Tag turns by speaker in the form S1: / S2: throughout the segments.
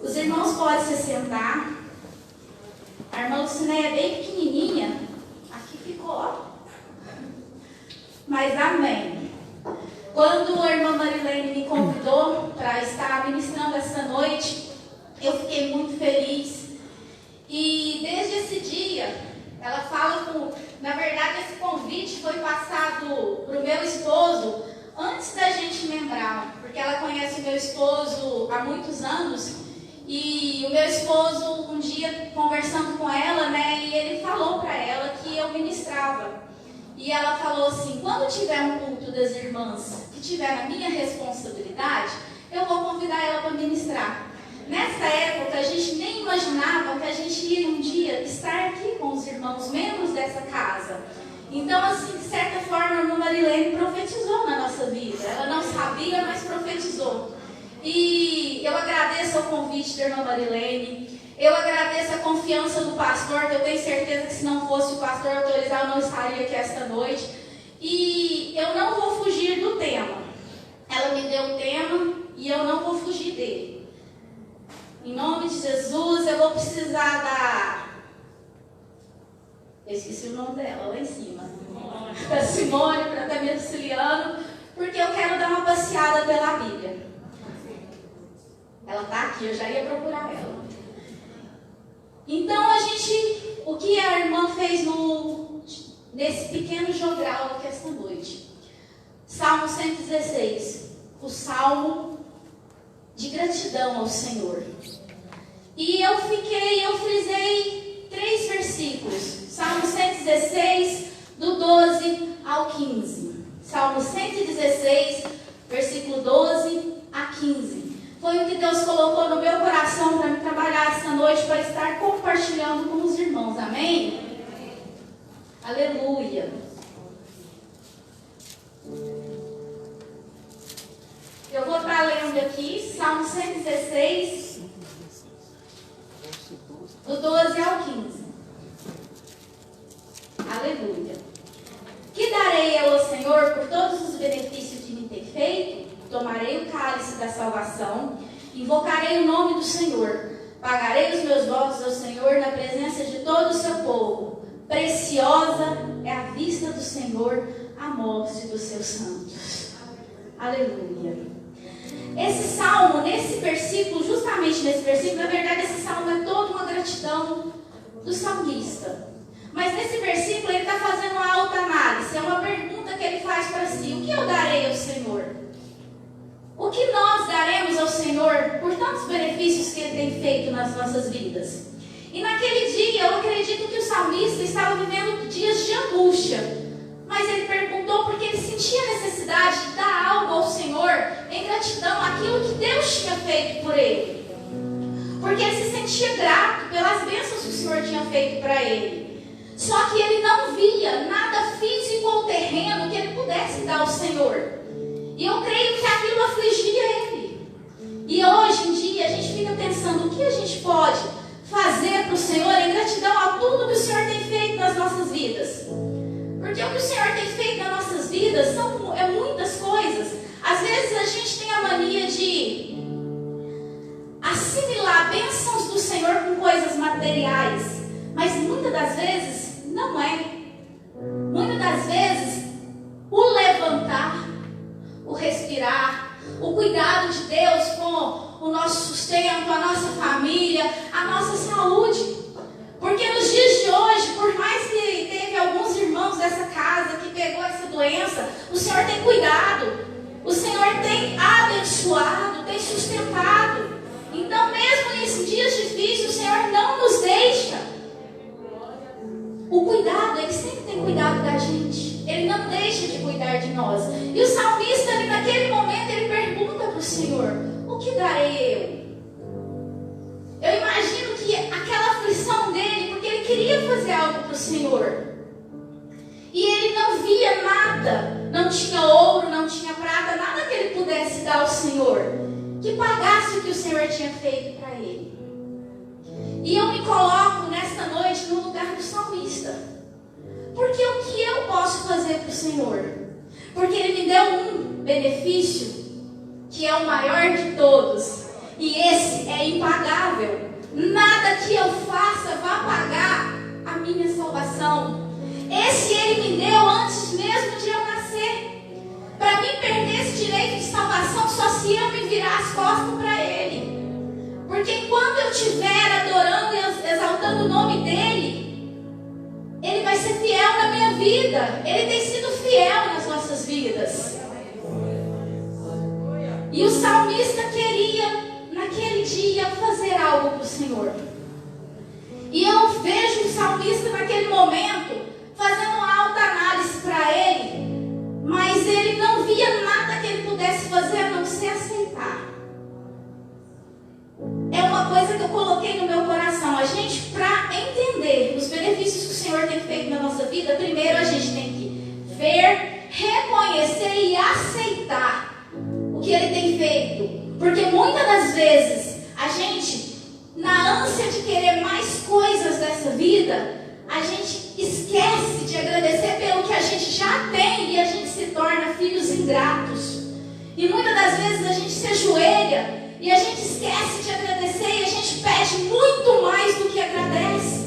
S1: Os irmãos podem se sentar. A irmã Lucinéia é bem pequenininha. Aqui ficou, ó. Mas amém. Quando a irmã Marilene me convidou para estar ministrando essa noite, eu fiquei muito feliz. E desde esse dia, ela fala na verdade, esse convite foi passado para o meu esposo antes da gente lembrar, porque ela conhece o meu esposo há muitos anos. E o meu esposo, um dia conversando com ela, e ele falou para ela que eu ministrava. E ela falou assim: quando tiver um culto das irmãs que tiver na minha responsabilidade, eu vou convidar ela para ministrar. Nessa época, a gente nem imaginava que a gente ia um dia estar aqui com os irmãos, membros dessa casa. Então, assim, de certa forma, a irmã Marilene profetizou na nossa vida. Ela não sabia, mas profetizou. E eu agradeço o convite da irmã Marilene. Eu agradeço a confiança do pastor, que eu tenho certeza que se não fosse o pastor autorizar, eu não estaria aqui esta noite. E eu não vou fugir do tema. Ela me deu o tema e eu não vou fugir dele. Em nome de Jesus, eu vou precisar da... Eu esqueci o nome dela, lá em cima. Da Simone, para estar me auxiliando, porque eu quero dar uma passeada pela Bíblia. Ela está aqui, eu já ia procurar ela. Então, o que a irmã fez nesse pequeno jogral aqui esta noite? Salmo 116, o salmo de gratidão ao Senhor. E eu frisei 3 versículos. Salmo 116, do 12 ao 15. Salmo 116, versículo 12 a 15. Foi o que Deus colocou no meu coração para me trabalhar esta noite, para estar compartilhando com os irmãos. Amém? Aleluia. Eu vou estar lendo aqui Salmo 116, do 12 ao 15. Aleluia. Que darei ao Senhor por todos os benefícios que me tem feito? Tomarei o cálice da salvação, invocarei o nome do Senhor, pagarei os meus votos ao Senhor na presença de todo o seu povo. Preciosa é a vista do Senhor, a morte dos seus santos. Aleluia. Esse salmo, nesse versículo, justamente nesse versículo, na verdade esse salmo é toda uma gratidão do salmista. Mas nesse versículo ele está fazendo uma autoanálise, é uma pergunta que ele faz para si: o que eu darei ao Senhor? O que nós daremos ao Senhor por tantos benefícios que Ele tem feito nas nossas vidas? E naquele dia, eu acredito que o salmista estava vivendo dias de angústia. Mas ele perguntou porque ele sentia a necessidade de dar algo ao Senhor em gratidão àquilo que Deus tinha feito por ele. Porque ele se sentia grato pelas bênçãos que o Senhor tinha feito para ele. Só que ele não via nada físico ou terreno que ele pudesse dar ao Senhor. E eu creio que aquilo afligia ele. E hoje em dia a gente fica pensando: o que a gente pode fazer para o Senhor em gratidão a tudo que o Senhor tem feito nas nossas vidas? Porque o que o Senhor tem feito nas nossas vidas é muitas coisas. Às vezes a gente tem a mania de assimilar bênçãos do Senhor com coisas materiais. Mas muitas das vezes não é. Muitas das vezes o levantar, o respirar, o cuidado de Deus com o nosso sustento, a nossa família, a nossa saúde. Porque nos dias de hoje, por mais que teve alguns irmãos dessa casa que pegou essa doença, o Senhor tem cuidado, o Senhor tem abençoado, tem sustentado. Então mesmo nesses dias difíceis, o Senhor não nos deixa. O cuidado, Ele sempre tem cuidado da gente. Ele não deixa de cuidar de nós. E o salmista, ali naquele momento, ele pergunta para o Senhor: o que darei eu? Eu imagino que aquela aflição dele, porque ele queria fazer algo para o Senhor. E ele não via nada. Não tinha ouro, não tinha prata, nada que ele pudesse dar ao Senhor que pagasse o que o Senhor tinha feito para ele. E eu me coloco nesta noite no lugar do salmista. Porque o que eu posso fazer para o Senhor? Porque Ele me deu um benefício que é o maior de todos. E esse é impagável. as costas para Ele. Porque enquanto eu estiver adorando e exaltando o nome dEle, Ele vai ser fiel na minha vida. Ele tem sido fiel nas nossas vidas. E o salmista queria, naquele dia, fazer algo para o Senhor. E eu vejo o salmista naquele momento fazendo uma alta análise para ele, mas ele não via nada que ele pudesse fazer a não ser aceitar. É uma coisa que eu coloquei no meu coração. A gente, para entender os benefícios que o Senhor tem feito na nossa vida, primeiro a gente tem que ver, reconhecer e aceitar o que Ele tem feito. Porque muitas das vezes a gente, na ânsia de querer mais coisas dessa vida, a gente esquece de agradecer pelo que a gente já tem e a gente se torna filhos ingratos. E muitas das vezes a gente se ajoelha e a gente esquece de agradecer e a gente pede muito mais do que agradece.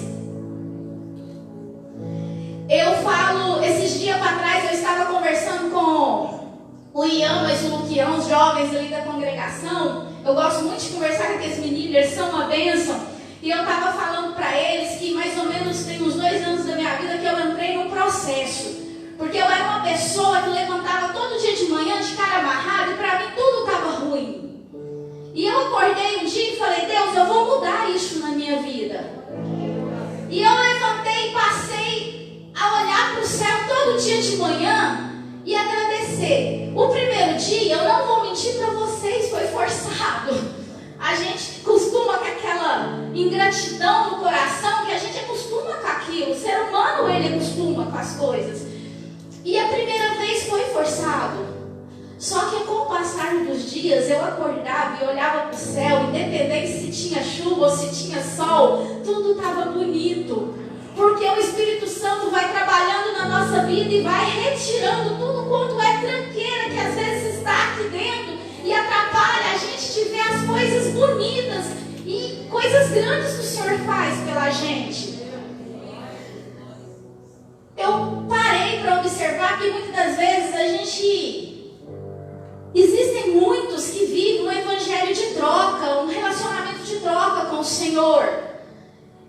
S1: Eu falo, esses dias para trás eu estava conversando com o Ian, mas o Luquião, os jovens ali da congregação. Eu gosto muito de conversar com aqueles meninos, eles são uma bênção. E eu estava falando para eles que mais ou menos tem uns 2 anos da minha vida que eu entrei num processo. Porque eu era uma pessoa que levantava todo dia de manhã de cara amarrada e para mim tudo estava ruim. E eu acordei um dia e falei, Deus, eu vou mudar isso na minha vida. E eu levantei e passei a olhar para o céu todo dia de manhã e agradecer. O primeiro dia, eu não vou mentir para vocês, foi forçado. A gente costuma com aquela ingratidão no coração, que a gente acostuma com aquilo. O ser humano, ele acostuma com as coisas. E a primeira vez foi forçado. Só que com o passar dos dias, eu acordava e olhava para o céu, independente se tinha chuva ou se tinha sol, tudo estava bonito. Porque o Espírito Santo vai trabalhando na nossa vida e vai retirando tudo quanto é tranqueira que às vezes está aqui dentro e atrapalha a gente de ver as coisas bonitas e coisas grandes que o Senhor faz pela gente. Eu parei para observar que muitas das vezes a gente... Existem muitos que vivem um evangelho de troca, um relacionamento de troca com o Senhor.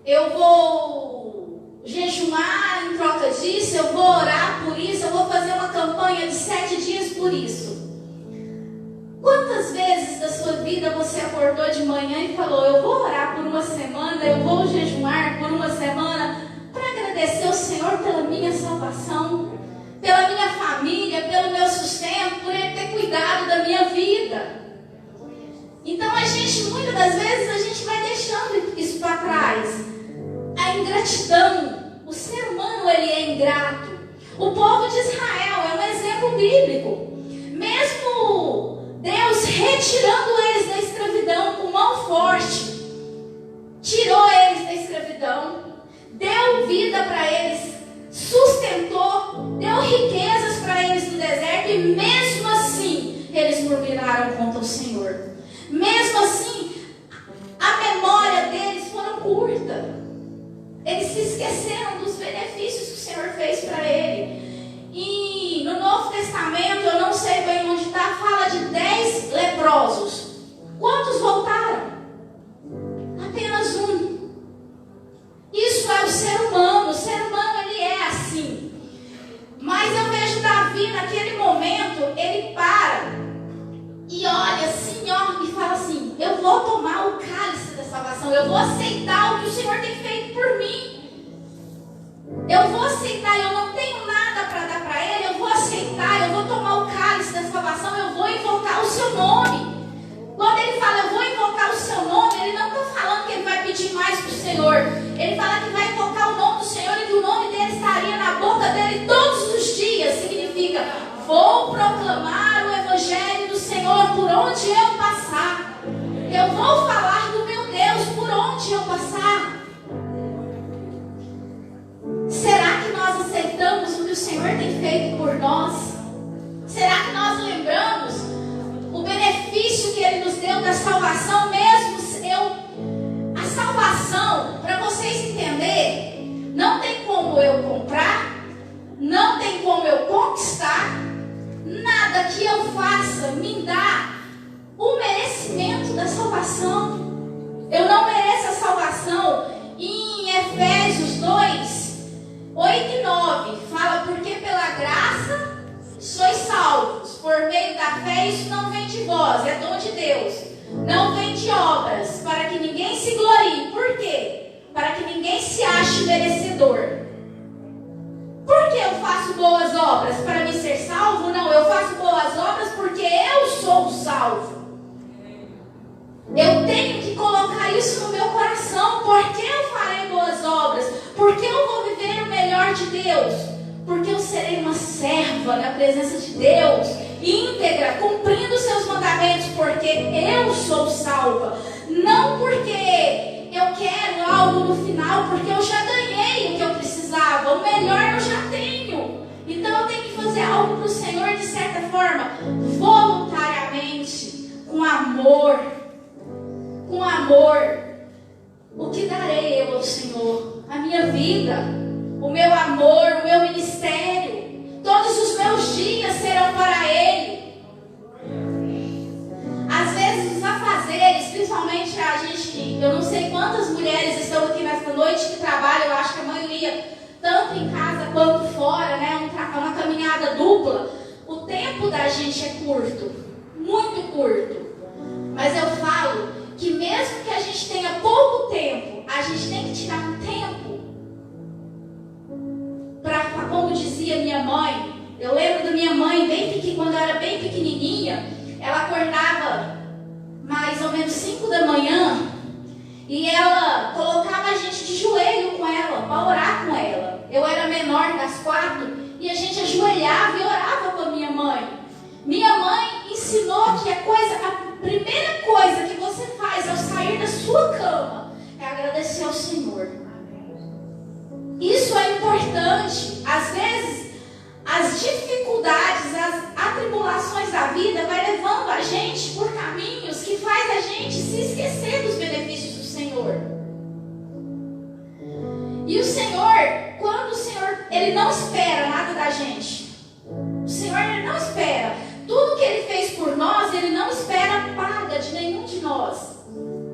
S1: Eu vou jejuar em troca disso, eu vou orar por isso, eu vou fazer uma campanha de 7 dias por isso. Quantas vezes da sua vida você acordou de manhã e falou, eu vou orar por uma semana, eu vou jejuar por uma semana para agradecer ao Senhor pela minha salvação, pela minha família, pelo meu sustento, por Ele ter cuidado da minha vida. Então a gente, muitas das vezes, a gente vai deixando isso para trás. A ingratidão, o ser humano, ele é ingrato. O povo de Israel é um exemplo bíblico. Mesmo Deus retirando eles da escravidão com mão forte, tirou eles da escravidão, deu vida para eles, sustentou, deu riquezas para eles no deserto, e mesmo assim eles murmuraram contra o Senhor. Mesmo assim, a memória deles foram curta. Eles se esqueceram dos benefícios que o Senhor fez para ele. E no Novo Testamento, eu não sei bem onde está, fala de 10 leprosos. Quantos voltaram? Apenas um. Isso é o ser humano. O ser humano, ele é assim. Mas eu vejo Davi, naquele momento, ele para e olha assim, ó, e fala assim, eu vou tomar o cálice da salvação, eu vou aceitar o que o Senhor tem feito por mim. Eu vou aceitar, eu não tenho nada para dar para Ele, eu vou aceitar, eu vou tomar o cálice da salvação, eu vou invocar o seu nome. Quando ele fala, eu vou invocar o seu nome, ele não está falando que ele vai pedir mais para o Senhor. Ele fala que vai invocar o nome do Senhor e que o nome dele estaria na boca dele todos os dias. Significa, vou proclamar o evangelho do Senhor por onde eu passar. Eu vou falar do meu Deus por onde eu passar. Será que nós aceitamos o que o Senhor tem feito por nós? Será que nós lembramos o benefício que Ele nos deu da salvação mesmo? A salvação, para vocês entenderem, não tem como eu comprar, não tem como eu conquistar. Nada que eu faça me dá o merecimento salvação. Eu não mereço a salvação. Em Efésios 2, 8 e 9, fala: porque pela graça sois salvos, por meio da fé. Isso não vem de vós, é dom de Deus. Não vem de obras, para que ninguém se glorie. Por quê? Para que ninguém se ache merecedor. Por que eu faço boas obras? Para me ser salvo? Não, eu faço boas obras porque eu sou salvo. Eu tenho que colocar isso no meu coração. Por que eu farei boas obras? Porque eu vou viver o melhor de Deus. Porque eu serei uma serva na presença de Deus, íntegra, cumprindo os seus mandamentos, porque eu sou salva. Não porque eu quero algo no final, porque eu já ganhei o que eu precisava. O melhor eu já tenho. Então eu tenho que fazer algo para o Senhor, de certa forma, voluntariamente, com amor. Com amor. O que darei eu ao Senhor? A minha vida, o meu amor, o meu ministério. Todos os meus dias serão para Ele. Às vezes os afazeres, principalmente a gente, eu não sei quantas mulheres estão aqui nesta noite que trabalham, eu acho que a maioria, tanto em casa quanto fora, né? Uma caminhada dupla. O tempo da gente é curto, muito curto. Mas eu falo que mesmo que a gente tenha pouco tempo, a gente tem que tirar um tempo para, como dizia minha mãe, eu lembro da minha mãe, quando eu era bem pequenininha, ela acordava mais ou menos 5 da manhã e ela colocava a gente de joelho com ela, para orar com ela. Eu era menor das 4 e a gente ajoelhava e orava com a minha mãe. Minha mãe ensinou que a primeira coisa que você faz ao sair da sua cama é agradecer ao Senhor. Isso é importante. Às vezes, as dificuldades, as atribulações da vida vai levando a gente por caminhos que faz a gente se esquecer dos benefícios do Senhor. E o Senhor, quando o Senhor, Ele não espera nada da gente. O Senhor, Ele não espera. Tudo que Ele fez por nós, Ele não espera paga de nenhum de nós.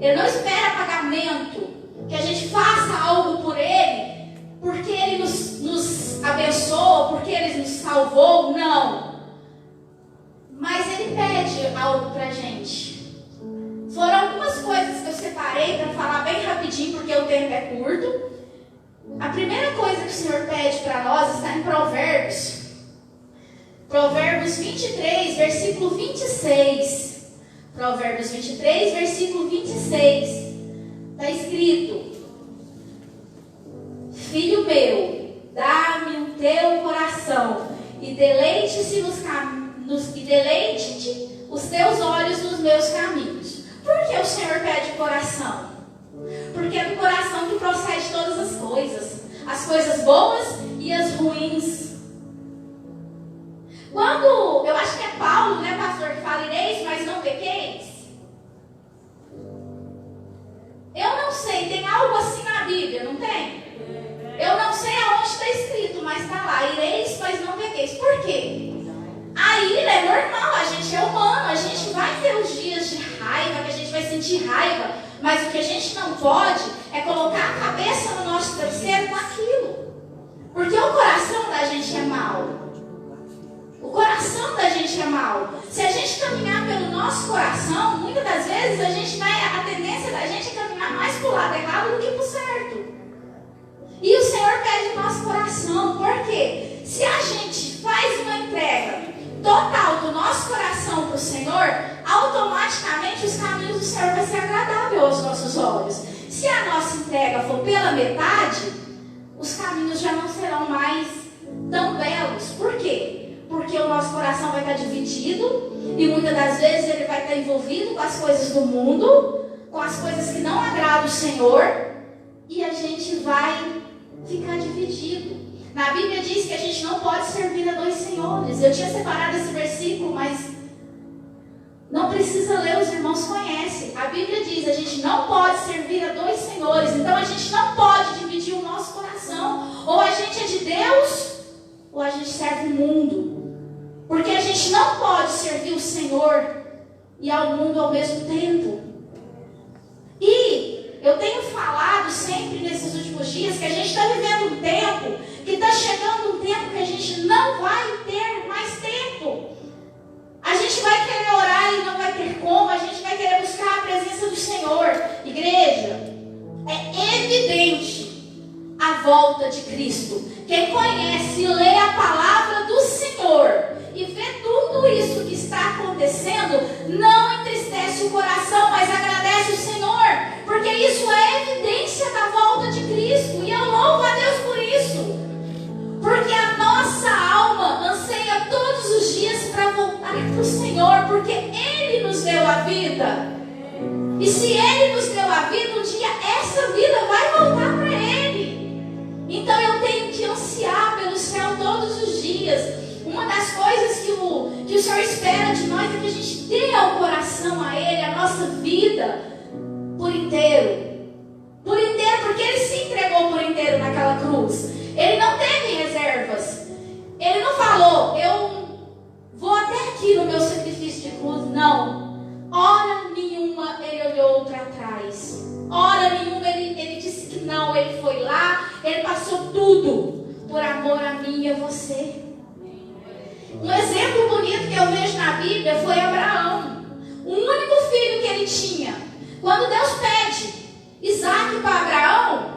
S1: Ele não espera pagamento, que a gente faça algo por Ele, porque Ele nos abençoou, porque Ele nos salvou, não. Mas Ele pede algo pra gente. Foram algumas coisas que eu separei para falar bem rapidinho, porque o tempo é curto. A primeira coisa que o Senhor pede para nós está em Provérbios. Provérbios 23, versículo 26. Provérbios 23, versículo 26. Está escrito: filho meu, dá-me o teu coração, e deleite-te os teus olhos nos meus caminhos. Por que o Senhor pede coração? Porque é do coração que procede todas as coisas boas e as ruins. Quando, eu acho que é Paulo, né, pastor, que fala: ireis, mas não pequeis. Eu não sei, tem algo assim na Bíblia, não tem? Eu não sei aonde está escrito, mas está lá: ireis, mas não pequeis. Por quê? A ira é normal, a gente é humano, a gente vai ter os dias de raiva, que a gente vai sentir raiva, mas o que a gente não pode é colocar a cabeça no nosso travesseiro com aquilo. Porque o coração da gente é mau. O coração da gente é mau. Se a gente caminhar pelo nosso coração, muitas das vezes a tendência da gente é caminhar mais para o lado errado do que para o certo. E o Senhor pede o nosso coração. Por quê? Se a gente faz uma entrega total do nosso coração para o Senhor, automaticamente os caminhos do Senhor vão ser agradáveis aos nossos olhos. Se a nossa entrega for pela metade, os caminhos já não serão mais tão belos. Por quê? Porque o nosso coração vai estar dividido e muitas das vezes ele vai estar envolvido com as coisas do mundo, com as coisas que não agradam o Senhor, e a gente vai ficar dividido. Na Bíblia diz que a gente não pode servir a 2 senhores. Eu tinha separado esse versículo, mas não precisa ler, os irmãos conhecem. A Bíblia diz: a gente não pode servir a 2 senhores. Então a gente não pode dividir o nosso coração. Ou a gente é de Deus, ou a gente serve o mundo. Porque a gente não pode servir o Senhor e ao mundo ao mesmo tempo. não vai ter mais tempo. A gente vai querer orar e não vai ter como. A gente vai querer buscar a presença do Senhor. Igreja, é evidente a volta de Cristo. Quem conhece e lê a palavra do Senhor e vê tudo isso que está acontecendo, não entristece o coração, mas agradece o Senhor, porque isso é evidência da volta de Cristo. E eu louvo a Deus por isso, porque a nossa alma anseia todos os dias para voltar para o Senhor, porque Ele nos deu a vida. E se Ele nos deu a vida, um dia essa vida vai voltar para Ele. Então eu tenho que ansiar pelo céu todos os dias. Uma das coisas que o Senhor espera de nós é que a gente dê ao coração a Ele a nossa vida por inteiro. Por inteiro, porque Ele se entregou por inteiro naquela cruz. Ele não teve reservas. Ele não falou, eu vou até aqui no meu sacrifício de cruz. Não. Hora nenhuma Ele olhou para trás. Hora nenhuma ele disse que não. Ele foi lá, Ele passou tudo por amor a mim e a você. Um exemplo bonito que eu vejo na Bíblia foi Abraão. O único filho que ele tinha. Quando Deus pede Isaac para Abraão,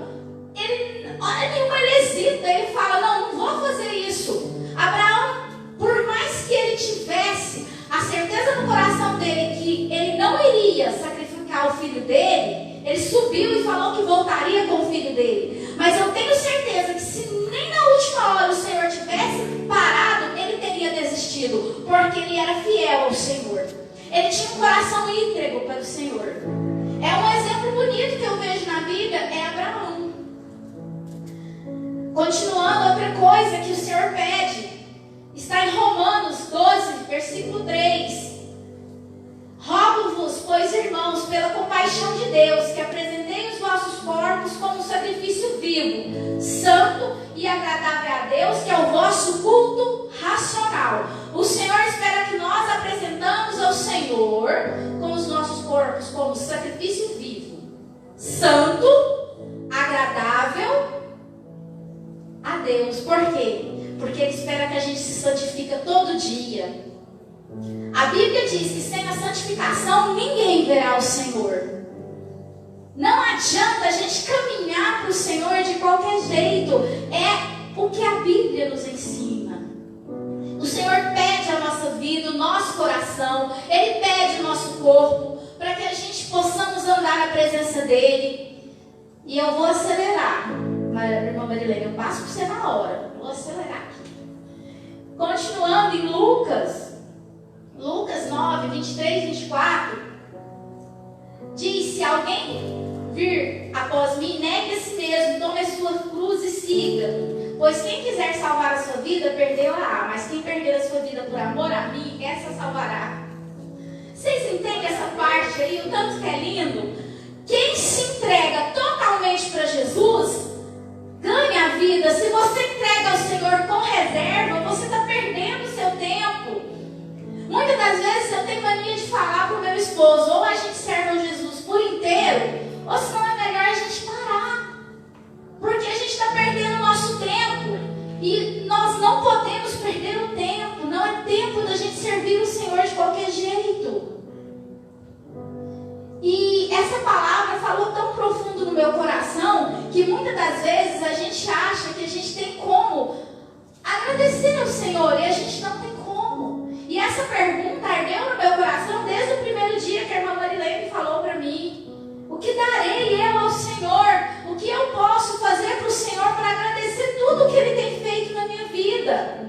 S1: hora nenhuma ele hesita. Ele fala, não vou fazer isso. Abraão, por mais que ele tivesse a certeza no coração dele que ele não iria sacrificar o filho dele, ele subiu e falou que voltaria com o filho dele. Mas eu tenho certeza que se nem na última hora o Senhor tivesse parado, ele teria desistido, porque ele era fiel ao Senhor. Ele tinha um coração íntegro para o Senhor. É um exemplo bonito que eu vejo na Bíblia, é Abraão. Continuando, outra coisa que o Senhor pede, está em Romanos 12, versículo 3. Rogo-vos, pois, irmãos, pela compaixão de Deus, que apresentei os vossos corpos como um sacrifício vivo, santo e agradável a Deus, que é o vosso culto racional. O Senhor espera que nós apresentamos ao Senhor com os nossos corpos como sacrifício vivo, santo, agradável a Deus. Por quê? Porque Ele espera que a gente se santifique todo dia. A Bíblia diz que sem a santificação ninguém verá o Senhor. Não adianta a gente caminhar para o Senhor de qualquer jeito. É o que a Bíblia nos ensina. O Senhor pede a nossa vida, o nosso coração. Ele pede o nosso corpo, para que a gente possamos andar na presença dEle. E eu vou acelerar. Irmã Marilene, eu passo por você na hora. Vou acelerar aqui. Continuando em Lucas 9, 23, 24, diz, se alguém vir após mim, negue a si mesmo, tome a sua cruz e siga. Pois quem quiser salvar a sua vida, perdê-la-á. Mas quem perder a sua vida por amor a mim, essa salvará. Vocês entendem essa parte aí, o tanto que é lindo? Quem se entrega totalmente para Jesus, ganha a vida. Se você entrega ao Senhor com reserva, você está perdendo o seu tempo. Muitas das vezes eu tenho mania de falar para o meu esposo, ou a gente serve a Jesus por inteiro, ou senão é melhor a gente parar. Porque a gente está perdendo o nosso tempo. E nós não podemos perder o tempo. Não é tempo da gente servir o Senhor de qualquer jeito. E essa palavra falou tão profundo no meu coração, que muitas das vezes a gente acha que a gente tem como agradecer ao Senhor, e a gente não tem como. E essa pergunta ardeu no meu coração desde o primeiro dia que a irmã Marilene falou para mim. O que darei eu ao Senhor? O que eu posso fazer para o Senhor para agradecer tudo o que Ele tem feito na minha vida?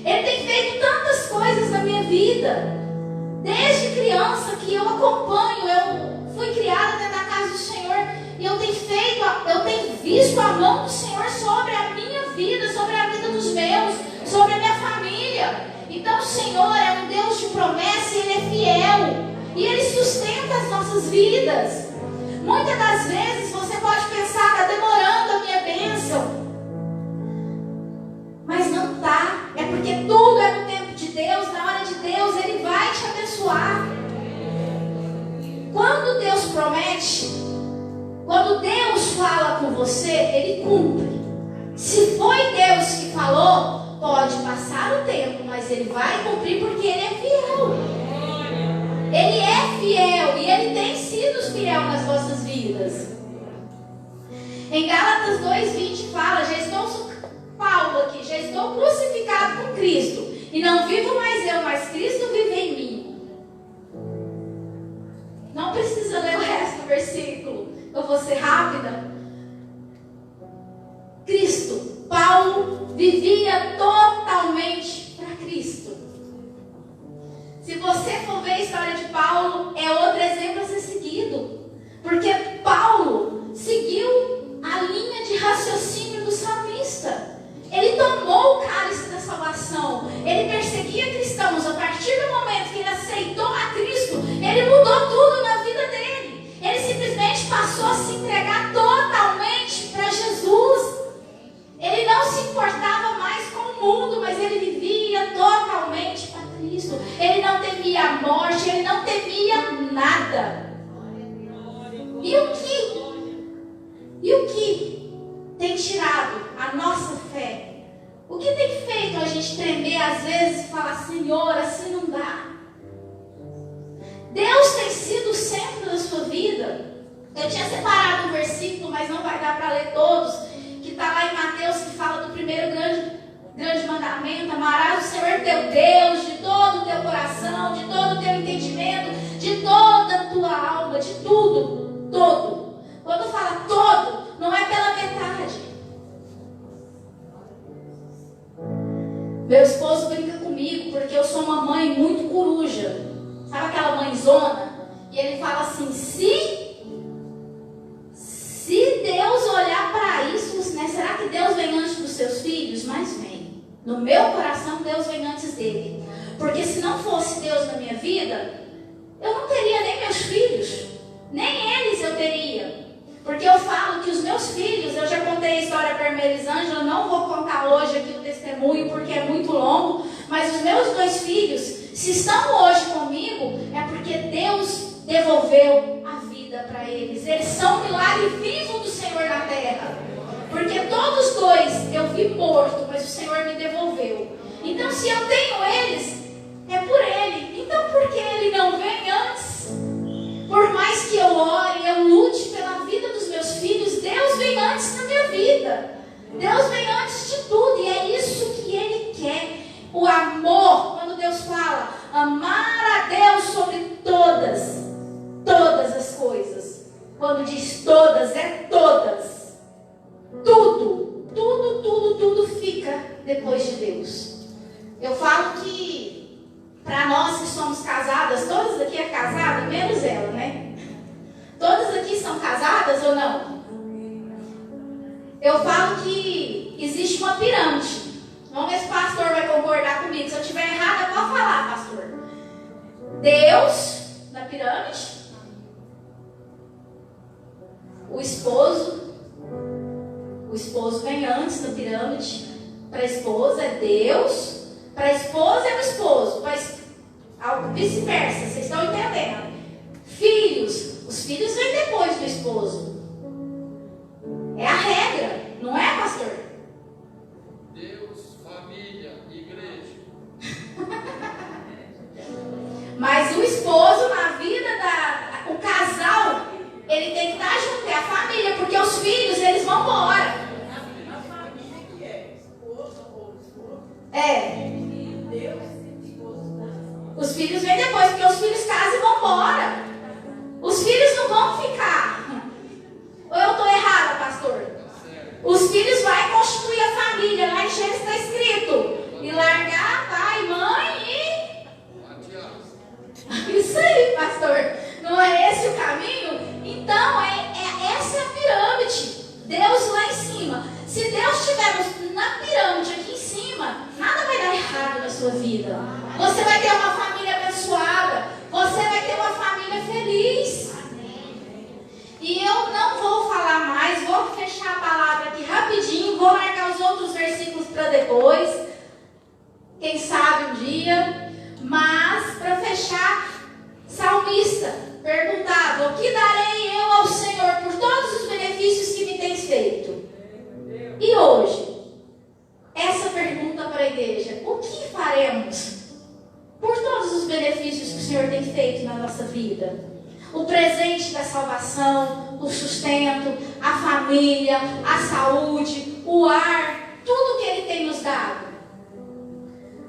S1: Ele tem feito tantas coisas na minha vida. Desde criança que eu acompanho, eu fui criada dentro da casa do Senhor, e eu tenho visto a mão do Senhor sobre a minha vida, sobre a vida dos meus, sobre a minha família. Então o Senhor é um Deus de promessa e Ele é fiel. E Ele sustenta as nossas vidas. Muitas das vezes você pode pensar, está demorando a minha bênção. Mas não está. É porque tudo é no tempo de Deus, na hora de Deus, Ele vai te abençoar. Quando Deus promete, quando Deus fala com você, Ele cumpre. Se foi Deus que falou, Pode passar o tempo, mas Ele vai cumprir porque Ele é fiel. Ele é fiel e Ele tem sido fiel nas vossas vidas. Em Gálatas 2:20 fala, Paulo aqui, já estou crucificado com Cristo. E não vivo mais eu, mas Cristo vive em mim. Não precisa ler o resto do versículo. Eu vou ser rápida. Cristo, Paulo vivia totalmente para Cristo. Se você for ver a história de Paulo, é outro exemplo a ser seguido. Porque Paulo seguiu a linha de raciocínio do salmista. Ele tomou o cálice da salvação. Ele perseguia cristãos. A partir do momento que ele aceitou a Cristo, ele mudou tudo na vida dele. Ele simplesmente passou a se entregar totalmente para Jesus. Ele não se importava mais com o mundo, mas ele vivia totalmente para Cristo. Ele não temia a morte, ele não temia nada. E o que tem tirado a nossa fé? O que tem feito a gente tremer às vezes e falar, Senhor, assim não dá? Deus tem sido o centro da sua vida. Eu tinha separado um versículo, mas não vai dar para ler todos, que está lá em Mateus, que fala do primeiro grande mandamento: amarás o Senhor teu Deus de todo o teu coração, de todo o teu entendimento, de toda a tua alma, de tudo, todo. Quando fala todo, não é pela metade. Meu esposo brinca comigo porque eu sou uma mãe muito coruja. Sabe aquela mãezona? E ele fala assim, se Deus olhar para isso, né? Será que Deus vem antes dos seus filhos? Mas vem. No meu coração, Deus vem antes dele. Porque se não fosse Deus na minha vida, eu não teria nem meus filhos. Nem eles eu teria. Porque eu falo que os meus filhos, eu já contei a história para a irmã Elisângela, não vou contar hoje aqui o testemunho porque é muito longo, mas os meus 2 filhos, se estão hoje comigo, é porque Deus devolveu a vida para eles. Eles são um milagre vivo do Senhor na terra. Porque todos 2 eu vi morto, mas o Senhor me devolveu. Então se eu tenho eles, é por Ele. Então por que Ele não vem antes? Por mais que eu ore, eu lute pela vida dos meus filhos, Deus vem antes na minha vida. Deus vem antes de tudo. E é isso que Ele quer. O amor, quando Deus fala, amar a Deus sobre todas as coisas. Quando diz todas, é todas. Tudo fica depois de Deus. Eu falo que para nós que somos casadas, todas aqui é casada, menos ela, né? Todas aqui são casadas ou não? Eu falo que existe uma pirâmide. Vamos ver se o pastor vai concordar comigo. Se eu estiver errada, pode falar, pastor. Deus na pirâmide. O esposo vem antes da pirâmide. Para a esposa é Deus. Para a esposa é o esposo. Vice-versa, vocês estão entendendo? Filhos. Os filhos vêm depois do esposo. É a regra, não é, pastor?
S2: Deus, família, igreja.
S1: Mas o esposo na vida o casal, ele tem que estar junto, é a família, porque os filhos, eles vão embora.
S3: A família que é esposa ou esposo.
S1: É.
S3: Deus,
S1: os filhos vêm depois, porque os filhos casam e vão embora. Os filhos não vão ficar. Ou eu estou errada, pastor? Os filhos vão constituir a família. Lá em Gênesis está escrito: e largar pai, mãe e... Isso aí, pastor. Não é esse o caminho? Então, essa é a pirâmide. Deus lá em cima. Se Deus estiver na pirâmide aqui em cima, nada vai dar errado na sua vida. Você vai ter uma família abençoada. Você vai ter uma família feliz. E eu não vou falar mais. Vou fechar a palavra aqui rapidinho. Vou marcar os outros versículos para depois. Quem sabe um dia. Mas, para fechar, salmista perguntava: o que darei eu ao Senhor por todos os benefícios que me tens feito? E hoje, essa pergunta para a igreja. salvação, o sustento, a família, a saúde, o ar, tudo que Ele tem nos dado.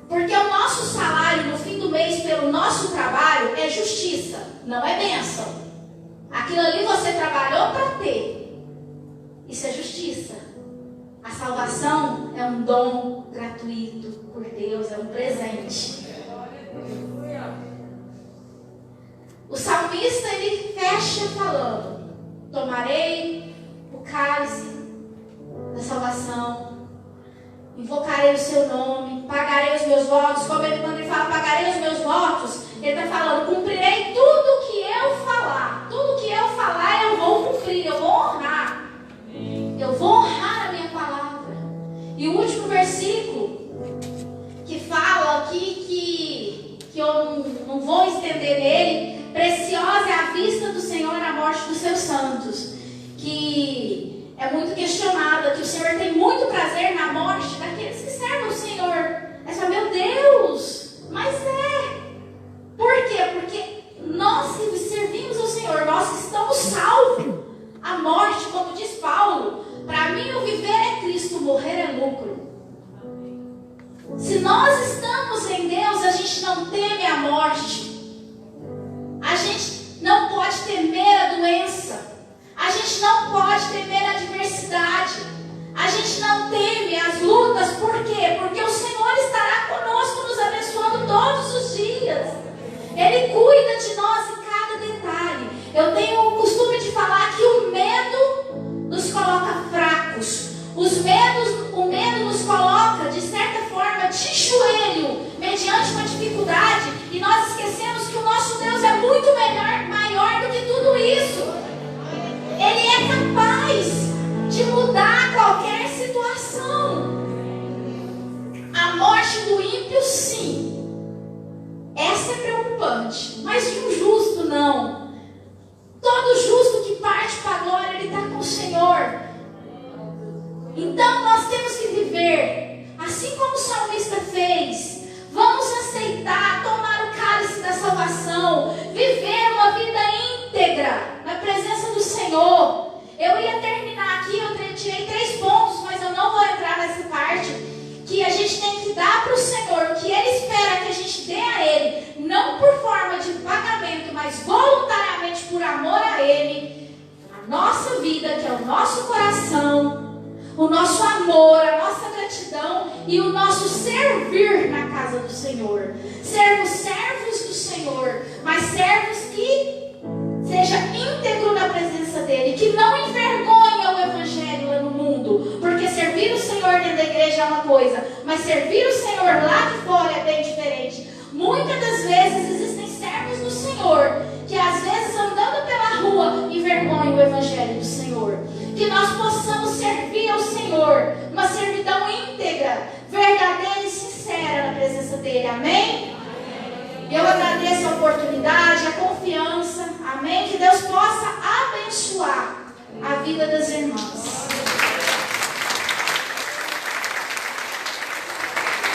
S1: Porque o nosso salário no fim do mês pelo nosso trabalho é justiça, não é bênção. Aquilo ali você trabalhou para ter. Isso é justiça. A salvação é um dom gratuito por Deus, é um presente. O salmista, ele fecha falando: tomarei o cálice da salvação, invocarei o seu nome, pagarei os meus votos. Quando ele fala pagarei os meus votos, ele está falando: cumprirei tudo que eu falar. Tudo que eu falar eu vou cumprir, eu vou honrar. Eu vou honrar a minha palavra. E o último versículo que fala aqui, que eu não vou estender nele: preciosa é a vista do Senhor na morte dos seus santos. Que é muito questionada, que o Senhor tem muito prazer na morte daqueles que servem o Senhor. Aí você fala: meu Deus, mas é. Por quê? Porque nós que servimos o Senhor, nós estamos salvos. A morte, como diz Paulo, para mim o viver é Cristo, morrer é lucro. Se nós estamos em Deus, a gente não teme a morte. A gente não pode temer a doença. A gente não pode temer a adversidade. A gente não teme as lutas. Por quê? Porque o Senhor estará conosco, nos abençoando todos os dias. Ele cuida de nós em cada detalhe. Eu tenho o costume de falar que o medo nos coloca fracos. O medo nos coloca, de certa forma, de joelho, mediante uma dificuldade. E nós esquecemos que o nosso Deus é muito maior do que tudo isso. Ele é capaz de mudar qualquer situação. A morte do ímpio, sim. Essa é preocupante. Mas de um justo, não. Todo justo que parte para a glória, ele está com o Senhor. Então nós temos que viver assim como o salmista fez. Vamos aceitar, tomar o cálice da salvação, viver uma vida íntegra na presença do Senhor. Eu ia terminar aqui, eu tirei 3 pontos, mas eu não vou entrar nessa parte. Que a gente tem que dar para o Senhor o que Ele espera que a gente dê a Ele, não por forma de pagamento, mas voluntariamente por amor a Ele. A nossa vida, que é o nosso coração, o nosso amor, a nossa gratidão e o nosso servir na casa do Senhor. Sermos servos do Senhor, mas servos que seja íntegro na presença dEle, que não envergonha o Evangelho lá no mundo, porque servir o Senhor dentro da igreja é uma coisa, mas servir o Senhor lá de fora é bem diferente. Muitas das vezes existem servos do Senhor que às vezes andando pela rua envergonham o Evangelho do Senhor. Que nós possamos servir ao Senhor, uma servidão íntegra, verdadeira e sincera na presença dEle, amém? Eu agradeço a oportunidade, a confiança, amém? Que Deus possa abençoar a vida das irmãs.